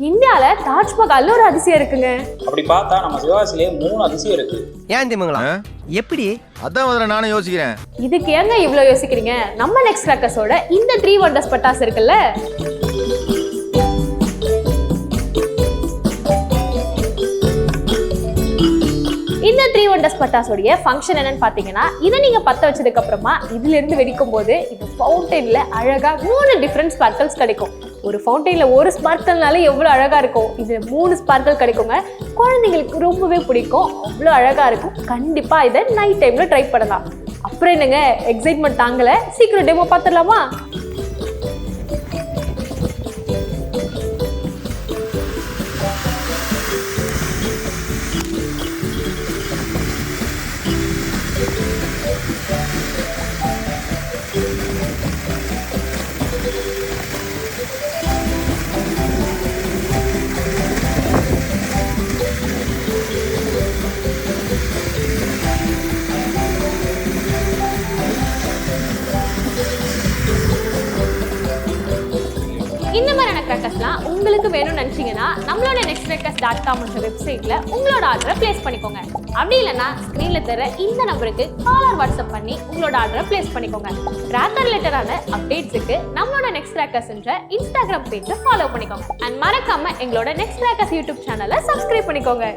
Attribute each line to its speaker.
Speaker 1: இந்தியால தாஜ்மஹால்ல ஒரு அதிசயம் இருக்குங்க.
Speaker 2: அப்படி பார்த்தா நம்ம சிவகாசிலே 3 அதிசயம் இருக்கு.
Speaker 3: ஏன் திமுங்களா எப்படி?
Speaker 4: அதான் முதல்ல நானும் யோசிக்கிறேன்.
Speaker 1: இதுக்கு ஏங்க இவ்ளோ யோசிக்கிறீங்க? நம்ம நெக்ஸ்ட் கிராக்கர்ஸோட இந்த 3 வண்டர்ஸ் பட்டாசு இருக்குல்ல, இந்த 3 வண்டர்ஸ் பட்டாசோடைய ஃபங்க்ஷன் என்னன்னு பாத்தீங்கன்னா, இதை நீங்க பத்த வச்சதுக்கு அப்புறமா இதுல இருந்து வெடிக்கும் போது இந்த ஃபவுண்டைன்ல அழகா 3 டிஃபரண்ட் ஸ்பார்க்கிள்ஸ் கிடைக்கும். ஒரு ஃபவுண்டைன்ல ஒரு ஸ்பார்க்கிள்னால எவ்வளவு அழகா இருக்கும், இதுல 3 ஸ்பார்க்கிள் கிடைக்குங்க. குழந்தைங்களுக்கு ரொம்பவே பிடிக்கும், அவ்வளோ அழகா இருக்கும். கண்டிப்பா இதை நைட் டைம்ல ட்ரை பண்ணலாம். அப்புறம் என்னங்க, எக்ஸைட்மெண்ட் தாங்கல, சீக்கிரம் டெமோ பார்த்துடலாமா? இந்த மாதிரியான கிராக்கர்ஸ்லாம் உங்களுக்கு வேணும்னு நினைச்சீங்கன்னா நம்மளோட nextcrackers.com வெப்சைட்ல உங்களோட ஆர்டரை பிளேஸ் பண்ணிக்கோங்க. அப்படி இல்லைன்னா ஸ்கிரீன்ல தர இந்த நம்பருக்கு காலர் வாட்ஸ்அப் பண்ணி உங்களோட ஆர்டரை பிளேஸ் பண்ணிக்கோங்க. கிராக்கர் ரிலேட்டடான அப்டேட்ஸுக்கு நம்மளோட நெக்ஸ்ட் கிராக்கர்ஸ் என்ற இன்ஸ்டாகிராம் பேஜை ஃபாலோ பண்ணிக்கோங்க. அண்ட் மறக்காம எங்களோட நெக்ஸ்ட் கிராக்கர்ஸ் யூடியூப் சேனலை சப்ஸ்கிரைப் பண்ணிக்கோங்க.